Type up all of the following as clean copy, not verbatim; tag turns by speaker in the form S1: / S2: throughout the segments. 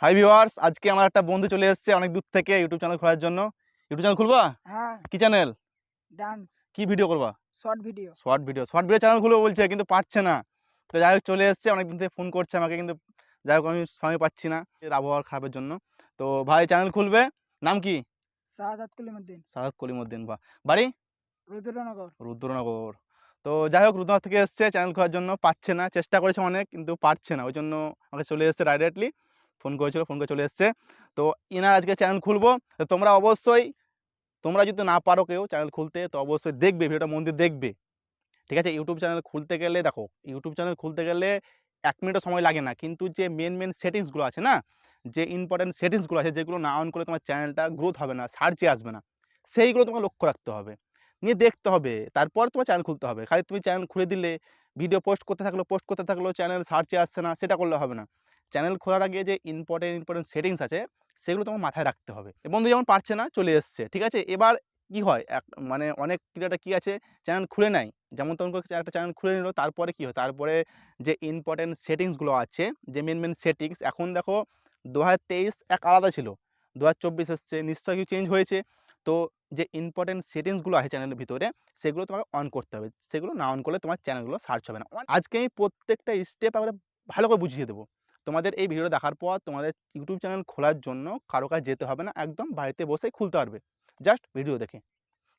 S1: Hi viewers, আজকে আমার একটা বন্ধু চলে এসেছে অনেক দূর থেকে ইউটিউব চ্যানেল খোলার জন্য। ইউটিউব চ্যানেল খুলবা?
S2: হ্যাঁ,
S1: কি চ্যানেল?
S2: ডান্স,
S1: কি ভিডিও করবা?
S2: Short video.
S1: Short video channel খুলবো বলছে কিন্তু পারছে না। তো যাই হোক চলে এসেছে, অনেকদিন থেকে ফোন করছে আমাকে, কিন্তু যাই হোক আমি সময় পাচ্ছি না এর আবহাওয়ার খারাপের জন্য। তো ভাই চ্যানেল খুলবে, নাম কি?
S2: সাদাত কলিমুদ্দিন,
S1: সাদাত কলিমউদ্দিন। বাহ! বাড়ি?
S2: রুদ্রনগর।
S1: রুদ্রনগর। তো যাই হোক রুদ্রনগর থেকে এসেছে চ্যানেল খোলার জন্য, পারছে না, চেষ্টা করেছে অনেক কিন্তু পারছে না। ওই জন্য আমাকে চলে এসেছে ডাইরেক্টলি। ফোন করেছিল, ফোন করে চলে এসেছে। তো ইনার আজকে চ্যানেল খুলবো। তো তোমরা অবশ্যই, তোমরা যদি না পারো কেউ চ্যানেল খুলতে, তো অবশ্যই দেখবে, ভিডিওটা মন দিয়ে দেখবে। ঠিক আছে? ইউটিউব চ্যানেল খুলতে গেলে দেখো, ইউটিউব চ্যানেল খুলতে গেলে ১ মিনিটও সময় লাগে না। কিন্তু যে মেন সেটিংসগুলো আছে না? যে ইম্পোর্টেন্ট সেটিংসগুলো আছে, যেগুলো না অন করলে তোমার চ্যানেলটা গ্রোথ হবে না, সার্চে আসবে না। সেইগুলো তোমাকে লক্ষ্য রাখতে হবে। নিয়ে দেখতে হবে। তারপর তোমার চ্যানেল খুলতে হবে। খালি তুমি চ্যানেল খুলে দিলে, ভিডিও পোস্ট করতে থাকলেও চ্যানেল সার্চে আসছে না, সেটা করলে হবে না। চ্যানেল খোলার আগে যে ইম্পোর্টেন্ট সেটিংস আছে, সেগুলো তোমার মাথায় রাখতে হবে। এ বন্ধু যেমন পারছে না, চলে এসছে। ঠিক আছে? এবার কি হয়, মানে অনেক ক্রিয়েটর কি আছে, চ্যানেল খুলে নেয়। যেমন তেমন করে একটা চ্যানেল খুলে নিল, তারপরে কি হয়, তারপরে যে ইম্পোর্টেন্ট সেটিংসগুলো আছে, যে মেন সেটিংস, এখন দেখো ২০২৩ এক আলাদা ছিল, ২০২৪ এসছে, নিশ্চয়ই কিছু চেঞ্জ হয়েছে। তো যে ইম্পোর্টেন্ট সেটিংসগুলো আছে চ্যানেলের ভিতরে, সেগুলো তোমাকে অন করতে হবে। সেগুলো না অন করলে তোমার চ্যানেলগুলো সার্চ হবে না। আজকে আমি প্রত্যেকটা স্টেপ আমরা ভালো করে বুঝিয়ে দেবো। তোমাদের এই ভিডিও দেখার পর তোমাদের ইউটিউব চ্যানেল খোলার জন্য কারো কাছে যেতে হবে না, একদম বাড়িতে বসেই খুলতে পারবে, জাস্ট ভিডিও দেখে।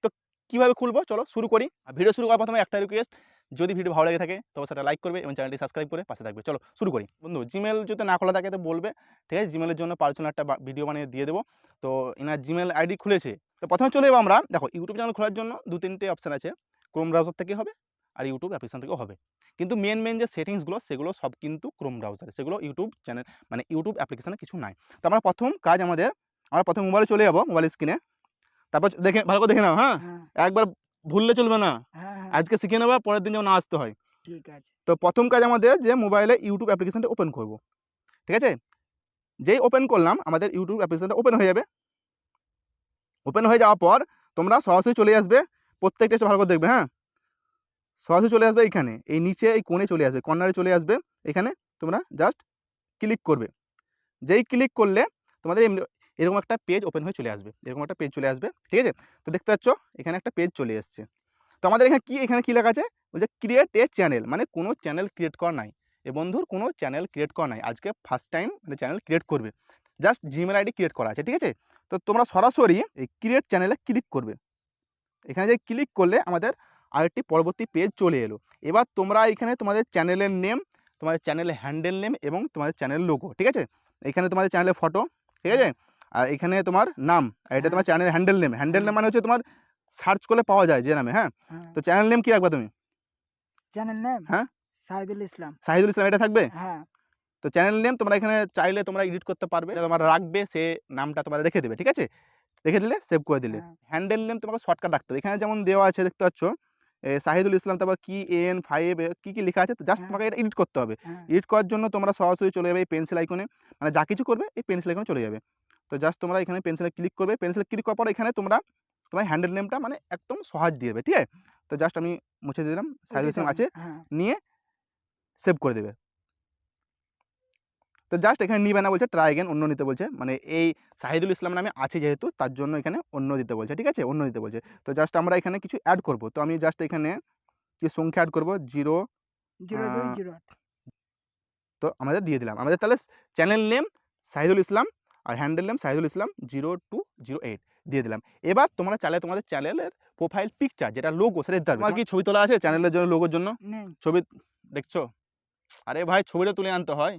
S1: তো কিভাবে খুলবো চলো শুরু করি। আর ভিডিও শুরু করার প্রথমে একটা রিকোয়েস্ট, যদি ভিডিও ভালো লেগে থাকে তবে সেটা লাইক করবে এবং চ্যানেলটি সাবস্ক্রাইব করে পাশে থাকবে। চলো শুরু করি। বন্ধু জিমেল যদি না খোলা থাকে তো বলবে, ঠিক আছে? জিমেলের জন্য পার্সোনাল একটা ভিডিও বানিয়ে দিয়ে দেবো। তো এনার জিমেল আইডি খুলেছে। তো প্রথমে চলে যাবো আমরা। দেখো ইউটিউব চ্যানেল খোলার জন্য ২-৩টে অপশান আছে। ক্রোম ব্রাউজার থেকে হবে আর ইউটিউব অ্যাপ্লিকেশন থেকেও হবে। কিন্তু মেন যে সেটিংসগুলো, সেগুলো সব কিন্তু ক্রোম ব্রাউজারে, সেগুলো ইউটিউব চ্যানেল মানে ইউটিউব অ্যাপ্লিকেশনে কিছু নাই। তো আমরা প্রথম কাজ আমরা প্রথমে মোবাইলে চলে যাবো, মোবাইল স্ক্রিনে। তারপর দেখে ভালো করে দেখে নাও, হ্যাঁ?
S2: হ্যাঁ,
S1: একবার ভুললে চলবে না।
S2: হ্যাঁ, হ্যাঁ,
S1: আজকে শিখে নেবা, পরের দিন যেন না আসতে হয়।
S2: ঠিক আছে।
S1: তো প্রথম কাজ আমাদের, যে মোবাইলে ইউটিউব অ্যাপ্লিকেশনটা ওপেন করব। ঠিক আছে? যেই ওপেন করলাম আমাদের ইউটিউব অ্যাপ্লিকেশনটা ওপেন হয়ে যাবে। ওপেন হয়ে যাওয়ার পর তোমরা সরাসরি চলে আসবে, প্রত্যেকটা এসে ভালো করে দেখবে, হ্যাঁ? সরাসরি চলে আসবে এইখানে, এই নিচে এই কোণে চলে আসবে, কর্নারে চলে আসবে। এখানে তোমরা জাস্ট ক্লিক করবে। যেই ক্লিক করলে তোমাদের এরকম একটা পেজ ওপেন হয়ে চলে আসবে। এরকম একটা পেজ চলে আসবে। ঠিক আছে? তো দেখতে পাচ্ছ এখানে একটা পেজ চলে এসছে। তো আমাদের এখানে কি লেখা আছে? বলছে ক্রিয়েট এ চ্যানেল, মানে কোনো চ্যানেল ক্রিয়েট করা নাই। এ বন্ধুর কোনো চ্যানেল ক্রিয়েট করা নাই। আজকে ফার্স্ট টাইম মানে চ্যানেল ক্রিয়েট করবে। জাস্ট জিমেল আইডি ক্রিয়েট করা আছে। ঠিক আছে? তো তোমরা সরাসরি এই ক্রিয়েট চ্যানেলে ক্লিক করবে। এখানে যে ক্লিক করলে আমাদের আরেকটি পরবর্তী পেজ চলে এলো। এবার তোমরা এখানে তোমাদের চ্যানেলের নেম, তোমাদের চ্যানেলের হ্যান্ডেল নেম এবং তোমাদের চ্যানেলের লোগো, ঠিক আছে? এখানে তোমাদের চ্যানেলের ফটো, ঠিক আছে? আর এখানে তোমার নাম, আর এটা তোমার চ্যানেলের হ্যান্ডেল নেম। হ্যান্ডেল নেম মানে হচ্ছে তোমার সার্চ করলে পাওয়া যায় যে নামে, হ্যাঁ?
S2: হ্যাঁ,
S1: তো চ্যানেল নেম কি রাখবা তুমি?
S2: চ্যানেল নেম
S1: হ্যাঁ?
S2: সাইদুল ইসলাম।
S1: শাহিদুল ইসলাম এটা থাকবে?
S2: হ্যাঁ,
S1: তো চ্যানেল নেম তোমরা এখানে চাইলে তোমরা এডিট করতে পারবে। এটা তোমরা রাখবে, সে নামটা তোমরা রেখে দেবে, ঠিক আছে? রেখে দিলে, সেভ করে দিলে।
S2: হ্যাঁ,
S1: হ্যান্ডেল নেম তোমাকে শর্টকাট রাখতে হবে। এখানে যেমন দেওয়া আছে দেখতে পাচ্ছ, শাহিদুল ইসলাম, তারপর কি এন5 কি লিখা আছে, তো জাস্ট
S2: হ্যাঁ,
S1: তোমাকে এটা এডিট করতে হবে।
S2: হ্যাঁ,
S1: এডিট করার জন্য তোমরা সরাসরি চলে যাবে এই পেন্সিল আইকনে, মানে যা কিছু করবে এই পেন্সিল আইকনে চলে যাবে। তো জাস্ট তোমরা এখানে পেন্সিলে ক্লিক করবে। পেন্সিলে ক্লিক করার পর এখানে তোমরা তোমার হ্যান্ডেল নেমটা মানে একদম সহজ দিয়ে দেবে, ঠিক আছে? তো জাস্ট আমি মুছে দিয়ে দিলাম, শাহিদুল
S2: এডিট
S1: ইসলাম
S2: হবে।
S1: আছে,
S2: হ্যাঁ,
S1: নিয়ে সেভ করে দেবে। তো জাস্ট এখানে নিবে না বলছে, ট্রাই এগেন, অন্য নিতে বলছে। মানে এই শাহিদুল ইসলাম নামে আছে যেহেতু, তার জন্য এখানে অন্য দিতে বলছে, ঠিক আছে? অন্য দিতে বলছে। তো জাস্ট আমরা এখানে কিছু অ্যাড করব। তো আমি জাস্ট এখানে কিছু সংখ্যা অ্যাড করব, 0 আ
S2: 0208।
S1: তো আমাদের দিয়ে দিলাম। আমাদের তাহলে চ্যানেল নেম শাহিদুল ইসলাম আর হ্যান্ডেল নেম শাহিদুল ইসলাম 0208 দিয়ে দিলাম। এবার তোমরা চাইলে তোমাদের চ্যানেলের প্রোফাইল পিকচার, যেটা লোগো, সেটা দিতে পারবে। তোমার কি ছবি তোলা আছে চ্যানেলের জন্য, লোগোর জন্য?
S2: নেই।
S1: ছবি দেখছো? আরে ভাই, ছবিটা তুলে আনতে হয়।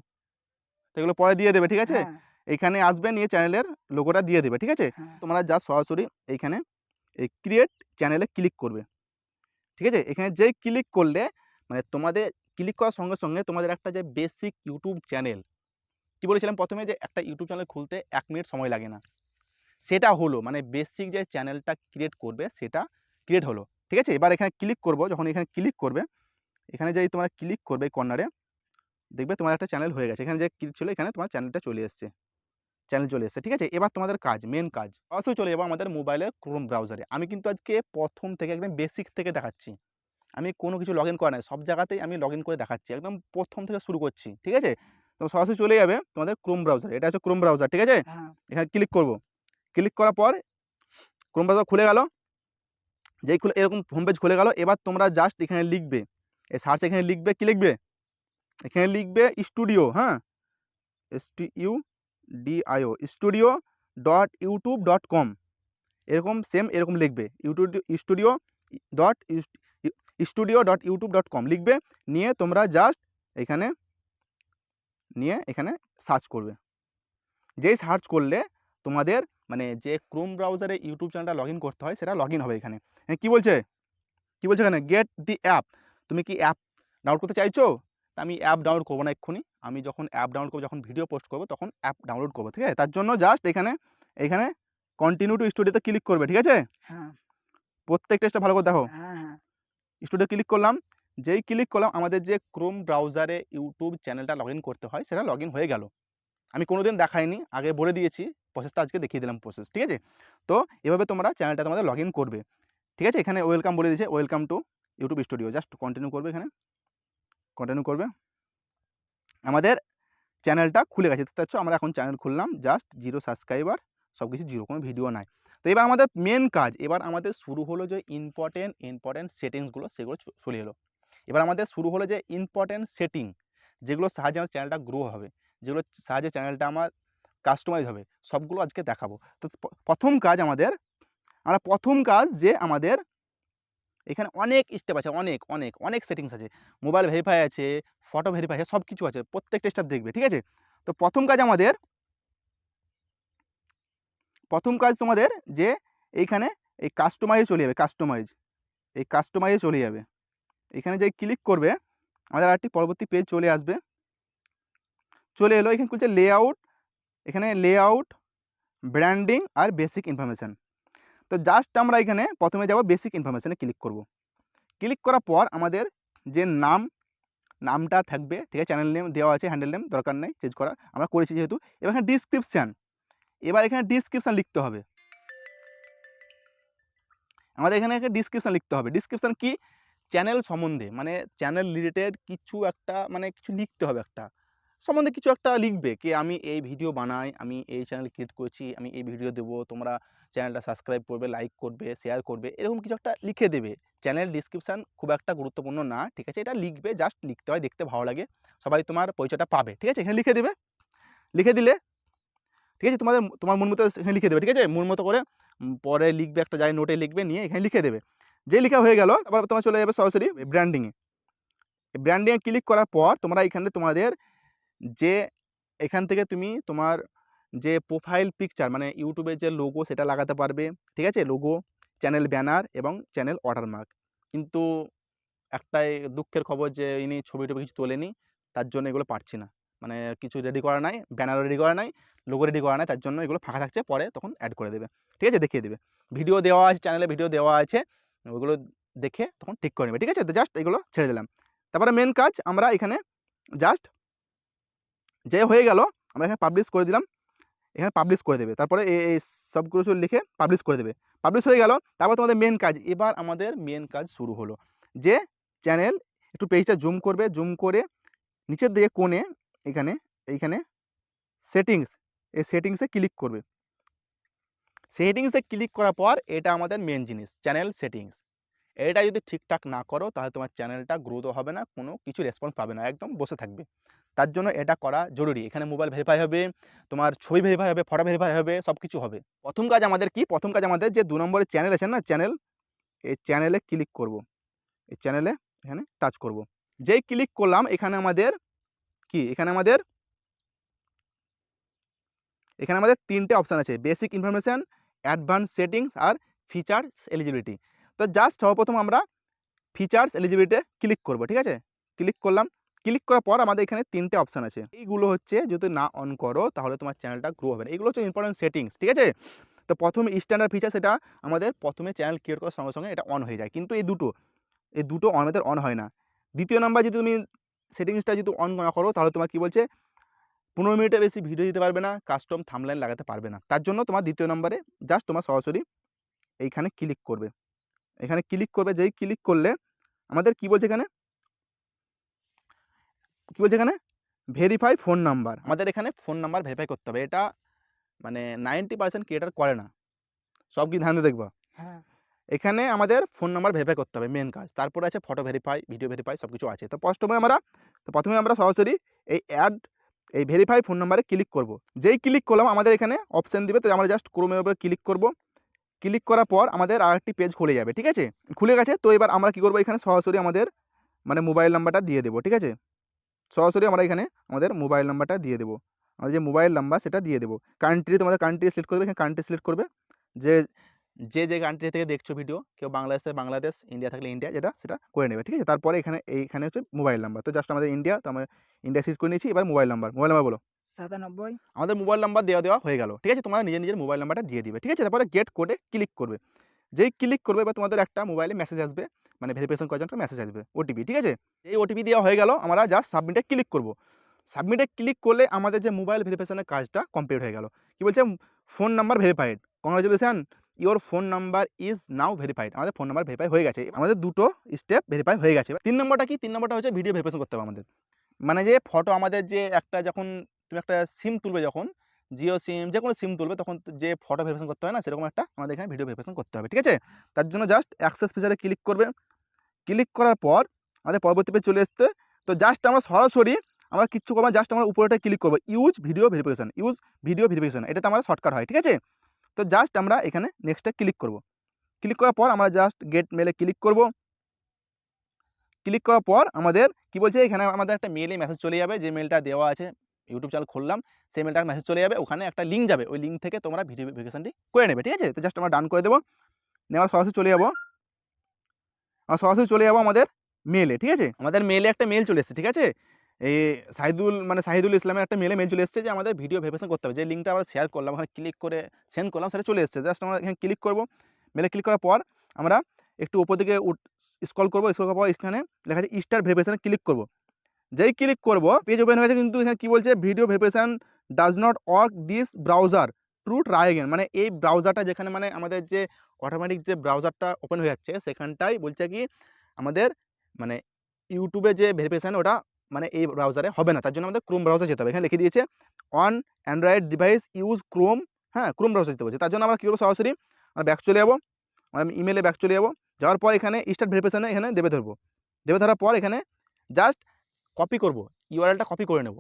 S1: তো এগুলো পরে দিয়ে দেবে, ঠিক আছে?
S2: হ্যাঁ,
S1: এইখানে আসবে, নিয়ে চ্যানেলের লোগোটা দিয়ে দেবে, ঠিক আছে?
S2: হ্যাঁ,
S1: তোমরা জাস্ট সরাসরি এইখানে এই ক্রিয়েট চ্যানেলে ক্লিক করবে, ঠিক আছে? এখানে যেই ক্লিক করলে, মানে তোমাদের ক্লিক করার সঙ্গে তোমাদের একটা যে বেসিক ইউটিউব চ্যানেল, কি বলেছিলাম প্রথমে, যে একটা ইউটিউব চ্যানেল খুলতে ১ মিনিট সময় লাগে না, সেটা হলো, মানে বেসিক যে চ্যানেলটা ক্রিয়েট করবে সেটা ক্রিয়েট হলো, ঠিক আছে? এবার এখানে ক্লিক করব, যখন এখানে ক্লিক করবে, এখানে যেই তোমরা ক্লিক করবে কর্নারে, দেখবে তোমার একটা চ্যানেল হয়ে গেছে। এখানে যে ক্লিক ছিল, এখানে তোমার চ্যানেলটা চলে এসছে, চ্যানেল চলে এসেছে, ঠিক আছে? এবার তোমাদের কাজ, মেন কাজ, সরাসরি চলে যাবো আমাদের মোবাইলে ক্রোম ব্রাউজারে। আমি কিন্তু আজকে প্রথম থেকে একদম বেসিক থেকে দেখাচ্ছি। আমি কোনো কিছু লগইন করা নাই, সব জায়গাতেই আমি লগইন করে দেখাচ্ছি, একদম প্রথম থেকে শুরু করছি, ঠিক আছে? তোমরা সরাসরি চলে যাবে তোমাদের ক্রোম ব্রাউজার, এটা হচ্ছে ক্রোম ব্রাউজার, ঠিক আছে?
S2: হ্যাঁ
S1: এখানে ক্লিক করব, ক্লিক করার পর ক্রোম ব্রাউজার খুলে গেল, যেই খুলে এরকম হোম পেজ খুলে গেল। এবার তোমরা জাস্ট এখানে লিখবে, এই সার্চ এখানে লিখবে, কি লিখবে? এখানে লিখবে স্টুডিও, হ্যাঁ, STUDIO studio.youtube.com, এরকম সেম এরকম লিখবে studio.youtube.com লিখবে, নিয়ে তোমরা জাস্ট এখানে সার্চ করবে। যেই সার্চ করলে তোমাদের মানে যে ক্রোম ব্রাউজারে ইউটিউব চ্যানেলটা লগ ইন করতে হয় সেটা লগ ইন হবে। এখানে কি বলছে এখানে গেট দি অ্যাপ, তুমি কি অ্যাপ ডাউনলোড করতে চাইছো? আমি অ্যাপ ডাউনলোড করবো না এক্ষুনি, আমি যখন অ্যাপ ডাউনলোড করবো, যখন ভিডিও পোস্ট করবো তখন অ্যাপ ডাউনলোড করবো, ঠিক আছে? তার জন্য জাস্ট এখানে কন্টিনিউ টু স্টুডিওতে ক্লিক করবে, ঠিক আছে?
S2: হ্যাঁ
S1: প্রত্যেকটা স্টেপ ভালো করে দেখো।
S2: হ্যাঁ হ্যাঁ
S1: স্টুডিও ক্লিক করলাম, যেই ক্লিক করলাম আমাদের যে ক্রোম ব্রাউজারে ইউটিউব চ্যানেলটা লগ ইন করতে হয় সেটা লগ ইন হয়ে গেল। আমি কোনোদিন দেখাইনি, আগে বলে দিয়েছি, প্রসেসটা আজকে দেখিয়ে দিলাম প্রসেস, ঠিক আছে? তো এভাবে তোমরা চ্যানেলটা তোমাদের লগ ইন করবে, ঠিক আছে? এখানে ওয়েলকাম বলে দিয়েছে, welcome to YouTube studio, just continue করবে, এখানে কন্টিনিউ করবে। আমাদের চ্যানেলটা খুলে গেছে, দেখতে পাচ্ছ আমরা এখন চ্যানেল খুললাম, জাস্ট 0 সাবস্ক্রাইবার, সব কিছু 0, কোনো ভিডিও নাই। তো এবার আমাদের মেন কাজ, এবার আমাদের শুরু হলো যে ইম্পর্টেন্ট সেটিংসগুলো, সেগুলো চলে এলো। এবার আমাদের শুরু হলো যে ইম্পর্টেন্ট সেটিং, যেগুলোর সাহায্যে আমার চ্যানেলটা গ্রো হবে, যেগুলোর সাহায্যে চ্যানেলটা আমার কাস্টমাইজ হবে, সবগুলো আজকে দেখাবো। তো প্রথম কাজ যে আমাদের এখানে অনেক স্টেপ আছে, অনেক সেটিংস আছে, মোবাইল ভেরিফাই আছে, ফটো ভেরিফাই আছে, সব কিছু আছে, প্রত্যেকটা স্টেপ দেখবে, ঠিক আছে? তো প্রথম কাজ তোমাদের যে এইখানে এই কাস্টমাইজে চলে যাবে, কাস্টমাইজে চলে যাবে। এখানে যে ক্লিক করবে আমাদের আরেকটি পরবর্তী পেজ চলে আসবে, চলে এলো। এখানে খুলছে লেআউট, এখানে লেআউট, ব্র্যান্ডিং আর বেসিক ইনফরমেশান। তো জাস্ট আমরা এখানে প্রথমে যাব, বেসিক ইনফরমেশানে ক্লিক করব। ক্লিক করার পর আমাদের যে নামটা থাকবে, ঠিক আছে? চ্যানেল নেম দেওয়া আছে, হ্যান্ডেল নেম দরকার নেই চেঞ্জ করার, আমরা করেছি যেহেতু। এবার এখানে ডিসক্রিপশান লিখতে হবে, আমাদের এখানে একটা ডিসক্রিপশান লিখতে হবে। ডিসক্রিপশান কি? চ্যানেল সম্বন্ধে, মানে চ্যানেল রিলেটেড কিছু একটা, মানে কিছু লিখতে হবে, একটা সম্বন্ধে কিছু একটা লিখবে, কি আমি এই ভিডিও বানাই, আমি এই চ্যানেল ক্রিয়েট করেছি, আমি এই ভিডিও দেবো, তোমরা চ্যানেলটা সাবস্ক্রাইব করবে, লাইক করবে, শেয়ার করবে, এরকম কিছু একটা লিখে দেবে। চ্যানেল ডিসক্রিপশান খুব একটা গুরুত্বপূর্ণ না, ঠিক আছে? এটা লিখবে, জাস্ট লিখতে হয়, দেখতে ভালো লাগে, সবাই তোমার পরিচয়টা পাবে, ঠিক আছে? এখানে লিখে দেবে, লিখে দিলে ঠিক আছে, তোমার মন মতো এখানে লিখে দেবে, ঠিক আছে? মন মতো করে পরে লিখবে, একটা জায়গায় নোটে লিখবে, নিয়ে এখানে লিখে দেবে। যেই লেখা হয়ে গেল, তারপর তোমার চলে যাবে সরাসরি ব্র্যান্ডিংয়ে ক্লিক করার পর তোমরা এখানে তোমাদের যে এখান থেকে তুমি তোমার যে প্রোফাইল পিকচার, মানে ইউটিউবের যে লোগো, সেটা লাগাতে পারবে, ঠিক আছে? লোগো, চ্যানেল ব্যানার এবং চ্যানেল ওয়াটারমার্ক। কিন্তু একটাই দুঃখের খবর যে ইনি ছবি টবি কিছু তোলেনি, তার জন্য এগুলো পারছি না, মানে কিছু রেডি করা নাই, ব্যানারও রেডি করা নাই, লোগো রেডি করা নাই, তার জন্য এগুলো ফাঁকা থাকছে, পরে তখন অ্যাড করে দেবে, ঠিক আছে? দেখিয়ে দেবে, ভিডিও দেওয়া আছে, চ্যানেলে ভিডিও দেওয়া আছে, ওইগুলো দেখে তখন ঠিক করে নেবে, ঠিক আছে? তো জাস্ট এগুলো ছেড়ে দিলাম। তারপরে মেন কাজ, আমরা এখানে জাস্ট যে হয়ে গেল, আমরা এখানে পাবলিশ করে দিলাম, এখানে পাবলিশ করে দেবে, তারপরে এই সবগুলো লিখে পাবলিশ করে দেবে। পাবলিশ হয়ে গেল, তারপর তোমাদের মেন কাজ, এবার আমাদের মেন কাজ শুরু হলো, যে চ্যানেল একটু পেজটা জুম করবে, জুম করে নিচের দিকে কোণে এইখানে সেটিংস, এই সেটিংসে ক্লিক করবে। সেটিংসে ক্লিক করার পর এটা আমাদের মেন জিনিস, চ্যানেল সেটিংস। এটা যদি ঠিকঠাক না করো তাহলে তোমার চ্যানেলটা গ্রোথ হবে না, কোনো কিছু রেসপন্স পাবে না, একদম বসে থাকবে। তার জন্য এটা করা জরুরি। এখানে মোবাইল ভেরিফাই হবে, তোমার ছবি ভেরিফাই হবে, ফটো ভেরিফাই হবে, সব কিছু হবে। প্রথম কাজ আমাদের কি? প্রথম কাজ আমাদের যে 2 নম্বরের চ্যানেল আছে না, চ্যানেল, এই চ্যানেলে ক্লিক করব, এই চ্যানেলে এখানে টাচ করব। যেই ক্লিক করলাম এখানে আমাদের কি, এখানে আমাদের 3টে অপশান আছে, বেসিক ইনফরমেশান, অ্যাডভান্স সেটিংস আর ফিচার্স এলিজিবিলিটি। তো জাস্ট সর্বপ্রথম আমরা ফিচার্স এলিজিবিলিটিতে ক্লিক করব, ঠিক আছে? ক্লিক করলাম, ক্লিক করার পর আমাদের এখানে 3টে অপশান আছে, এইগুলো হচ্ছে যদি না অন করো তাহলে তোমার চ্যানেলটা গ্রো হবে না। এগুলো হচ্ছে ইম্পর্টেন্ট সেটিংস, ঠিক আছে? তো প্রথম স্ট্যান্ডার্ড ফিচার, সেটা আমাদের প্রথমে চ্যানেল ক্রিয়েট করার সঙ্গে সঙ্গে এটা অন হয়ে যায়, কিন্তু এই দুটো আমাদের অন হয় না। দ্বিতীয় নাম্বার, যদি তুমি সেটিংসটা যদি অন না করো তাহলে তোমার কি বলছে, 15 মিনিটের বেশি ভিডিও দিতে পারবে না, কাস্টম থাম্বনেল লাগাতে পারবে না। তার জন্য তোমার দ্বিতীয় নম্বরে জাস্ট তোমার সরাসরি এইখানে ক্লিক করবে, এখানে ক্লিক করবে। যেই ক্লিক করলে আমাদের কি বলছে এখানে, ভেরিফাই ফোন নাম্বার, আমাদের এখানে ফোন নাম্বার ভেরিফাই করতে হবে। এটা মানে 90% ক্রিয়েটার করে না, সব কি ধ্যান দিয়ে দেখবা।
S2: হ্যাঁ।
S1: এখানে আমাদের ফোন নাম্বার ভেরিফাই করতে হবে মেন কাজ, তারপরে আছে ফটো ভেরিফাই, ভিডিও ভেরিফাই, সব কিছু আছে। তো প্রথমে আমরা সরাসরি এই ভেরিফাই ফোন নাম্বারে ক্লিক করব। যেই ক্লিক করলাম আমাদের এখানে অপশান দিবে, তো আমরা জাস্ট ক্রোমের উপরে ক্লিক করব। ক্লিক করার পর আমাদের আরেকটি পেজ খুলে যাবে, ঠিক আছে? খুলে গেছে। তো এবার আমরা কী করবো, এখানে সরাসরি আমাদের মানে মোবাইল নাম্বারটা দিয়ে দেবো, ঠিক আছে? সরাসরি আমরা এখানে আমাদের মোবাইল নাম্বারটা দিয়ে দেবো, আমাদের যে মোবাইল নাম্বার সেটা দিয়ে দেবো। কান্ট্রি, তোমাদের কান্ট্রি সিলেক্ট করবে, এখানে কান্ট্রি সিলেক্ট করবে। যে যে কান্ট্রি থেকে দেখছো ভিডিও, কেউ বাংলাদেশ থেকে বাংলাদেশ, ইন্ডিয়া থাকলে ইন্ডিয়া, সেটা করে নেবে, ঠিক আছে? তারপরে এইখানে হচ্ছে মোবাইল নাম্বার, তো জাস্ট আমাদের ইন্ডিয়া, তো আমরা ইন্ডিয়া সিলেক্ট করে নিয়েছি। এবার মোবাইল নাম্বার বলো।
S2: 97।
S1: আমাদের মোবাইল নাম্বার দেওয়া হয়ে গেল, ঠিক আছে? তোমরা নিজের মোবাইল নাম্বারটা দিয়ে দিবে, ঠিক আছে? তারপরে গেট কোডে ক্লিক করবে। যেই ক্লিক করবে এবার তোমাদের একটা মোবাইলে মেসেজ আসবে, মানে ভেরিফিকেশন করার জন্য মেসেজ আসবে, ওটিপি, ঠিক আছে? এই ওটিপি দেওয়া হয়ে গেল, আমরা জাস্ট সাবমিটে ক্লিক করব। সাবমিটে ক্লিক করলে আমাদের যে মোবাইল ভেরিফিকেশনের কাজটা কমপ্লিট হয়ে গেল। কি বলছে, phone number verified, congratulation, your phone number is now verified. আমাদের ফোন নাম্বার ভেরিফাই হয়ে গেছে, আমাদের দুটো স্টেপ ভেরিফাই হয়ে গেছে। 3 নম্বরটা কি? 3 নম্বরটা হচ্ছে ভিডিও ভেরিফিকেশন করতে হবে আমাদের। মানে যে ফটো আমাদের যে একটা, যখন তুমি একটা সিম তুলবে, যখন জিও সিম যে কোনো সিম তুলবে, তখন যে ফটো ভেরিফিকেশন করতে হয় না, সেরকম একটা আমাদের এখানে ভিডিও ভেরিফিকেশন করতে হবে, ঠিক আছে? তার জন্য জাস্ট অ্যাক্সেস ফিচারে ক্লিক করবে। ক্লিক করার পর আমাদের পরবর্তী পেজ চলে আসতে, তো জাস্ট আমরা সরাসরি আমরা কিচ্ছু করবো না, জাস্ট আমরা উপরেটা ক্লিক করবো, ইউজ ভিডিও ভেরিফিকেশন, এটাতে আমরা শর্টকাট হয়, ঠিক আছে? তো জাস্ট আমরা এখানে নেক্সটে ক্লিক করব। ক্লিক করার পর আমরা জাস্ট গেট মেলে ক্লিক করব। ক্লিক করার পর আমাদের কি বলছে, এখানে আমাদের একটা মেলে মেসেজ চলে যাবে, যে মেলটা দেওয়া আছে, ইউটিউব চ্যানেল খুললাম, সেই মেলটার মেসেজ চলে যাবে, ওখানে একটা লিঙ্ক যাবে, ওই লিঙ্ক থেকে তোমরা ভিডিও ভেরিফিকেশনটি করে নেবে, ঠিক আছে? তো জাস্ট আমরা ডান করে দেবো। নেওয়ার সরাসরি চলে যাবো, আমাদের মেলে, ঠিক আছে? আমাদের মেলে একটা মেল চলে এসেছে, ঠিক আছে? এই শাহিদুল ইসলামের একটা মেল চলে এসেছে, যে আমাদের ভিডিও ভেরিফিকেশন করতে হবে। যে লিঙ্কটা আমরা শেয়ার করলাম, ওখানে ক্লিক করে সেন্ড করলাম, সেটা চলে এসেছে। জাস্ট আমরা এখানে ক্লিক করব। মেলে ক্লিক করার পর আমরা একটু উপর দিকে স্ক্রল করব। স্ক্রল করার পর এখানে লেখা আছে স্টার্ট ভেরিফিকেশনে ক্লিক করব। যেই ক্লিক করব, পেজ ওপেন হয়ে গেছে, কিন্তু এখানে কী বলছে, video verification does not work this browser, try again. মানে এই ব্রাউজারটা যেখানে, মানে আমাদের যে অটোমেটিক যে ব্রাউজারটা ওপেন হয়ে যাচ্ছে, সেখানটাই বলছে কি আমাদের মানে ইউটিউবে যে ভেরিফিকেশান, ওটা মানে এই ব্রাউজারে হবে না। তার জন্য আমাদের ক্রোম ব্রাউজার যেতে হবে। এখানে লিখে দিয়েছে on Android device use Chrome, হ্যাঁ, ক্রোম ব্রাউজার যেতে বলছে। তার জন্য আমরা কী করবো, সরাসরি আমরা ব্যাক চলে যাবো, আমি ইমেলে ব্যাক চলে যাবো। যাওয়ার পর এখানে স্টার্ট ভেরিফিকেশানে এখানে দেবে ধরার পর এখানে জাস্ট কপি করব, ইউআরএলটা কপি করে নেব।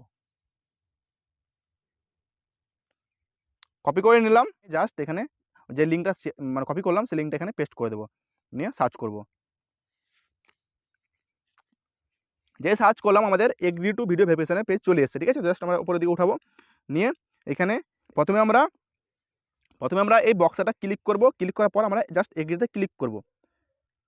S1: কপি করে নিলাম, জাস্ট এখানে যে লিঙ্কটা মানে কপি করলাম, সেই লিঙ্কটা এখানে পেস্ট করে দেবো, নিয়ে সার্চ করব। যে সার্চ করলাম, আমাদের এগ্রি টু ভিডিও ভেরিফিকেশনের পেজ চলে এসেছে, ঠিক আছে? জাস্ট আমরা উপরের দিকে উঠাবো, নিয়ে এখানে প্রথমে আমরা এই বক্সটা ক্লিক করব। ক্লিক করার পর আমরা জাস্ট এগ্রিতে ক্লিক করব।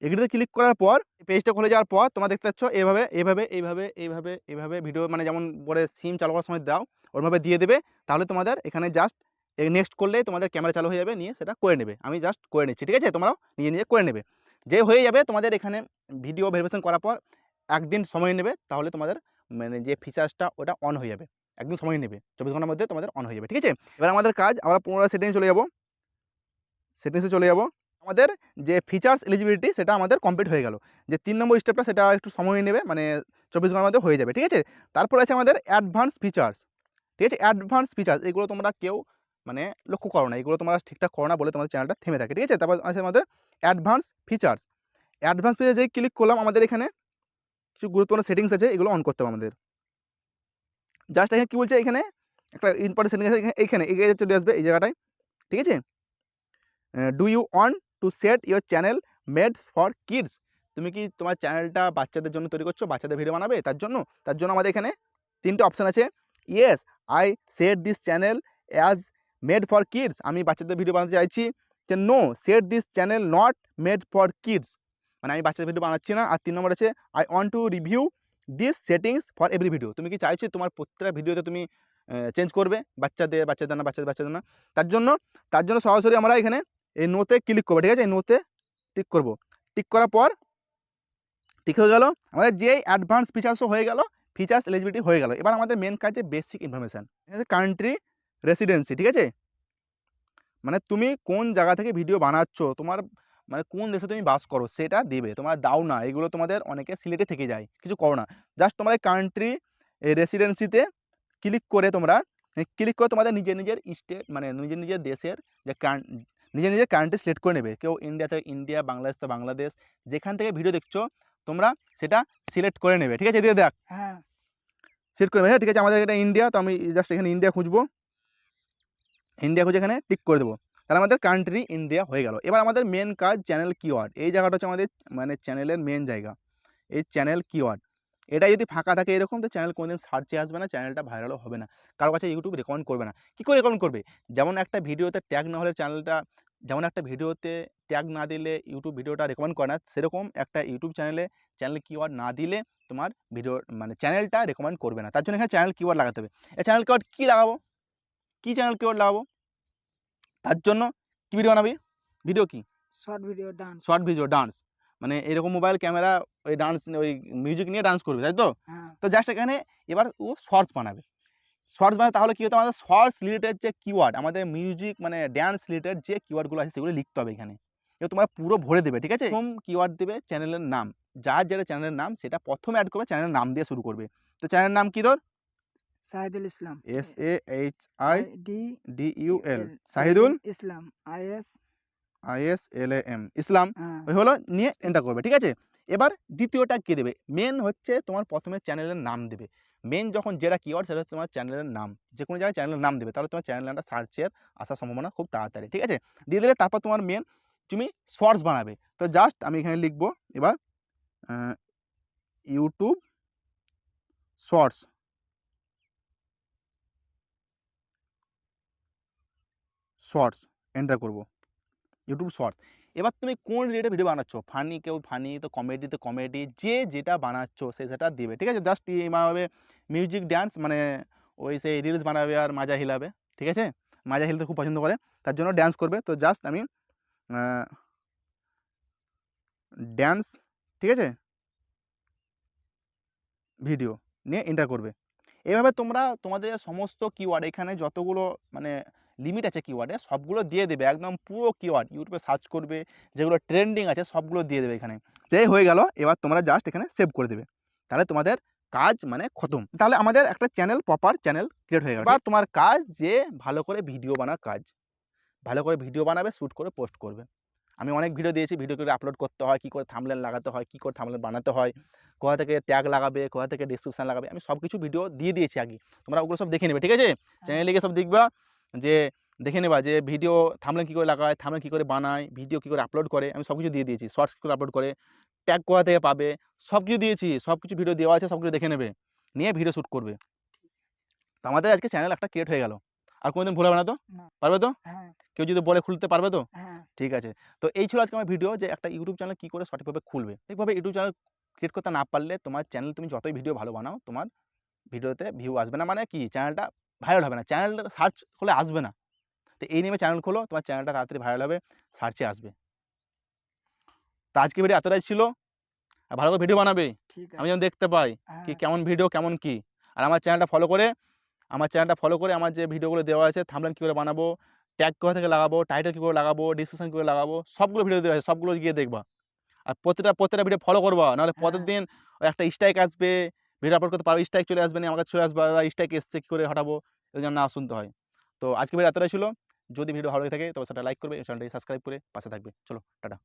S1: এগ্রিতে ক্লিক করার পর পেজটা খুলে যাওয়ার পর তোমরা দেখতে পাচ্ছ এইভাবে ভিডিও, মানে যেমন পরে সিম চালু করার সময় দাও, ওরভাবে দিয়ে দেবে। তাহলে তোমাদের এখানে জাস্ট নেক্সট করলেই তোমাদের ক্যামেরা চালু হয়ে যাবে, নিয়ে সেটা করে নেবে। আমি জাস্ট করে নিচ্ছি, ঠিক আছে? তোমরাও নিজে করে নেবে। যে হয়ে যাবে, তোমাদের এখানে ভিডিও ভেরিফিকেশন করার পর একদিন সময় নেবে, তাহলে তোমাদের মানে যে ফিচার্সটা ওটা অন হয়ে যাবে। একদিন সময় নেবে, 24 ঘন্টার মধ্যে তোমাদের অন হয়ে যাবে, ঠিক আছে? এবার আমাদের কাজ, আমরা পুনরায় সেটিংসে চলে যাব। আমাদের যে ফিচার্স এলিজিবিলিটি, সেটা আমাদের কমপ্লিট হয়ে গেল। যে 3 নম্বর স্টেপটা, সেটা একটু সময় নেবে, মানে 24 ঘন্টার মধ্যে হয়ে যাবে, ঠিক আছে? তারপর আছে আমাদের অ্যাডভান্স ফিচার্স, ঠিক আছে? অ্যাডভান্স ফিচার্স এগুলো তোমরা কেউ মানে লক্ষ্য করো না, এগুলো তোমরা ঠিকঠাক করো না বলে তোমাদের চ্যানেলটা থেমে থাকে, ঠিক আছে? তারপর আছে আমাদের অ্যাডভান্স ফিচার্স। যেই ক্লিক করলাম, আমাদের এখানে কিছু গুরুত্বপূর্ণ সেটিংস আছে, এগুলো অন করতে হবে আমাদের। জাস্ট এখানে কী বলছে, এখানে একটা ইম্পর্টেন্ট সেটিংস আছে, এইখানে এগিয়ে চলে আসবে এই জায়গাটায়, ঠিক আছে? Do you want to set your channel made for kids? তুমি কি তোমার চ্যানেলটা বাচ্চাদের জন্য তৈরি করছো, বাচ্চাদের ভিডিও বানাবে? তার জন্য আমাদের এখানে 3টে অপশান আছে। Yes, I set this channel as made for kids, আমি বাচ্চাদের ভিডিও বানাতে চাইছি। যে no, set this channel not made for kids, মানে আমি বাচ্চাদের ভিডিও বানাচ্ছি না। আর 3 নম্বর আছে I want to review this settings for every video, তুমি কি চাইছো তোমার প্রত্যেকটা ভিডিওতে তুমি চেঞ্জ করবে, বাচ্চাদের না। তার জন্য সরাসরি আমরা এখানে এই নোতে ক্লিক করবো, ঠিক আছে? এই নোতে টিক করব। টিক করার পর ঠিক হয়ে গেল, আমাদের যে অ্যাডভান্স ফিচার্সও হয়ে গেল, ফিচার্স এলিজিবিলিটি হয়ে গেল। এবার আমাদের মেন কাজ যে বেসিক ইনফরমেশান, কান্ট্রি রেসিডেন্সি, ঠিক আছে? মানে তুমি কোন জায়গা থেকে ভিডিও বানাচ্ছ, তোমার মানে কোন দেশে তুমি বাস করো, সেটা দিবে। তোমরা দাও না, এগুলো তোমাদের অনেকে সিলেটে থেকে যায়, কিছু করো না। জাস্ট তোমার কান্ট্রি এই রেসিডেন্সিতে ক্লিক করে তোমরা তোমাদের নিজের স্টেট মানে নিজের দেশের যে নিজের কান্ট্রি সিলেক্ট করে নেবে। কেউ ইন্ডিয়া থেকে ইন্ডিয়া, বাংলাদেশ তো বাংলাদেশ, যেখান থেকে ভিডিও দেখছো তোমরা সেটা সিলেক্ট করে নেবে। ঠিক আছে, এদিকে দেখ
S2: হ্যাঁ
S1: সিলেক্ট করে নেবে। হ্যাঁ ঠিক আছে, আমাদের এটা ইন্ডিয়া, তো আমি জাস্ট এখানে ইন্ডিয়া খুঁজবো, ইন্ডিয়া খুঁজে এখানে টিক করে দেবো। তাহলে আমাদের কান্ট্রি ইন্ডিয়া হয়ে গেল। এবার আমাদের মেন কাজ চ্যানেল কিওয়ার্ড। এই জায়গাটা হচ্ছে আমাদের মানে চ্যানেলের মেন জায়গা, এই চ্যানেল কিওয়ার্ড। এটা যদি ফাঁকা থাকে এরকম, তো চ্যানেল কোনোদিন সার্চে আসবে না, চ্যানেলটা ভাইরালও হবে না, কারো কাছে ইউটিউব রেকমেন্ড করবে না। কী করে রেকমেন্ড করবে? যেমন একটা ভিডিওতে ট্যাগ না হলে চ্যানেলটা, যেমন একটা ভিডিওতে ট্যাগ না দিলে ইউটিউব ভিডিওটা রেকমেন্ড করে না, সেরকম একটা ইউটিউব চ্যানেল কিওয়ার্ড না দিলে তোমার ভিডিও মানে চ্যানেলটা রেকমেন্ড করবে না। তার জন্য এখানে চ্যানেল কিওয়ার্ড লাগাতে হবে। এই চ্যানেল কিওয়ার্ড কী লাগাবো, কী চ্যানেল কিওয়ার্ড লাগাবো? তার জন্য কী ভিডিও বানাবি? ভিডিও কি?
S2: Short video dance.
S1: Short video dance, মানে এরকম মোবাইল ক্যামেরা ওই ডান্স ওই মিউজিক নিয়ে ডান্স করবে, তাই তো?
S2: হ্যাঁ
S1: তো জাস্ট এখানে এবার ও শর্টস বানাবে। শর্টস বানাবে, তাহলে কী হতো, আমাদের শর্টস রিলেটেড যে কিওয়ার্ড, আমাদের মিউজিক মানে ড্যান্স রিলেটেড যে কিওয়ার্ডগুলো আছে সেগুলো লিখতে হবে এখানে। এবার তোমরা পুরো ভরে দেবে। ঠিক আছে, প্রথম কিওয়ার্ড দেবে চ্যানেলের নাম, যার যেটা চ্যানেলের নাম সেটা প্রথমে অ্যাড করবে, চ্যানেলের নাম দিয়ে শুরু করবে। তো চ্যানেলের নাম কী তোর?
S2: শাহিদুল ইসলাম।
S1: SAHIDUL, শাহিদুল
S2: ইসলাম।
S1: ISLAM, ইসলাম।
S2: হ্যাঁ
S1: ওই হলো, নিয়ে এন্টার করবে। ঠিক আছে, এবার দ্বিতীয়টা কে দেবে? মেন হচ্ছে তোমার প্রথমে চ্যানেলের নাম দেবে। মেন যখন যেটা কিওয়ার্ড সেটা হচ্ছে তোমার চ্যানেলের নাম, যে কোনো জায়গায় চ্যানেলের নাম দেবে, তাহলে তোমার চ্যানেলের নামটা সার্চের আসার সম্ভাবনা খুব তাড়াতাড়ি। ঠিক আছে, দিয়ে দিলে তারপর তোমার মেন তুমি শর্টস বানাবে। তো জাস্ট আমি এখানে লিখবো এবার ইউটিউব শর্টস, এন্টার করব ইউটিউব শর্টস। এবার তুমি কোন রিলেটেড ভিডিও বানাচ্ছ, ফানি কেউ ফানি, তো কমেডি তো কমেডি, যে যেটা বানাচ্ছ সে সেটা দিবে। ঠিক আছে, জাস্ট বানাবে মিউজিক ড্যান্স, মানে ওই সেই রিলস বানাবে আর মাজা হিলাবে। ঠিক আছে, মাজা হিলতে খুব পছন্দ করে, তার জন্য ড্যান্স করবে। তো জাস্ট আমি ড্যান্স, ঠিক আছে, ভিডিও নিয়ে এন্টার করবে। এভাবে তোমরা তোমাদের সমস্ত কিওয়ার্ড এখানে যতগুলো মানে লিমিট আছে কিওয়ার্ডে সবগুলো দিয়ে দেবে, একদম পুরো কিওয়ার্ড ইউটিউবে সার্চ করবে, যেগুলো ট্রেন্ডিং আছে সবগুলো দিয়ে দেবে এখানে। যেই হয়ে গেল, এবার তোমরা জাস্ট এখানে সেভ করে দেবে, তাহলে তোমাদের কাজ মানে খতম। তাহলে আমাদের একটা চ্যানেল, প্রপার চ্যানেল ক্রিয়েট হয়ে গেল। এবার তোমার কাজ যে ভালো করে ভিডিও বানার কাজ, ভালো করে ভিডিও বানাবে, শ্যুট করে পোস্ট করবে। আমি অনেক ভিডিও দিয়েছি, ভিডিও করে আপলোড করতে হয়, কী করে থাম্বনেল লাগাতে হয়, কী করে থাম্বনেল বানাতে হয়, কোথা থেকে ট্যাগ লাগাবে, কোথা থেকে ডেসক্রিপশন লাগাবে, আমি সব কিছু ভিডিও দিয়ে দিয়েছি আগে। তোমরা ওগুলো সব দেখে নেবে। ঠিক আছে, চ্যানেলে গিয়ে সব দেখবা, যে দেখে নেবা যে ভিডিও থাম্বনেল কী করে লাগায়, থাম্বনেল কী করে বানায়, ভিডিও কী করে আপলোড করে, আমি সব কিছু দিয়ে দিয়েছি। শর্টস কী করে আপলোড করে, ট্যাগ কোথা থেকে পাবে, সব কিছু দিয়েছি। সব কিছু ভিডিও দেওয়া আছে, সবগুলো দেখে নেবে, নিয়ে ভিডিও শ্যুট করবে। তো আমাদের আজকে চ্যানেল একটা ক্রিয়েট হয়ে গেল। আর কোনোদিন ভুল হবে না তো?
S2: না।
S1: পারবে তো?
S2: হ্যাঁ
S1: কেউ যদি বলে খুলতে পারবে তো?
S2: হ্যাঁ
S1: ঠিক আছে। তো এই ছিল আজকে আমার ভিডিও, যে একটা ইউটিউব চ্যানেল কী করে সঠিকভাবে খুলবে। ঠিকভাবে ইউটিউব চ্যানেল ক্রিয়েট করতে না পারলে তোমার চ্যানেল, তুমি যতই ভিডিও ভালো বানাও, তোমার ভিডিওতে ভিউ আসবে না, মানে কি চ্যানেলটা ভাইরাল হবে না, চ্যানেলটা সার্চ করলে আসবে না। তো এই নেমে চ্যানেল খোলো, তোমার চ্যানেলটা তাড়াতাড়ি ভাইরাল হবে, সার্চে আসবে। তো আজকে ভিডিও এতটাই ছিল। আর ভালো করে ভিডিও বানাবে,
S2: ঠিক
S1: আমি
S2: আছে।
S1: যেন দেখতে পাই কি
S2: হ্যাঁ
S1: কেমন ভিডিও, কেমন কি। আর আমার চ্যানেলটা ফলো করে, আমার যে ভিডিওগুলো দেওয়া আছে, থাম্বনেল কী করে বানাবো, ট্যাগ কোথা থেকে লাগাবো, টাইটেল কী করে লাগাবো, ডিসক্রিপশন কী করে লাগাবো, সবগুলো ভিডিও দেওয়া আছে, সবগুলো গিয়ে দেখবা। আর প্রত্যেকটা ভিডিও ফলো করবা, নাহলে
S2: হ্যাঁ
S1: প্রতিদিন ওই একটা স্ট্রাইক আসবে, ভিডিও আপলোড করতে পারো, স্ট্রাইক চলে আসবে না, আমার কাছে চলে আসবে, স্ট্রাইক এসছে কী করে হটাবো, এই জন্য না শুনতে হয়। তো আজকে ভিডিও এতটাই ছিল। যদি ভিডিও ভালো লেগে থাকে তবে সেটা লাইক করবে, চ্যানেলটাকে সাবস্ক্রাইব করে পাশে থাকবে। চলো টাটা।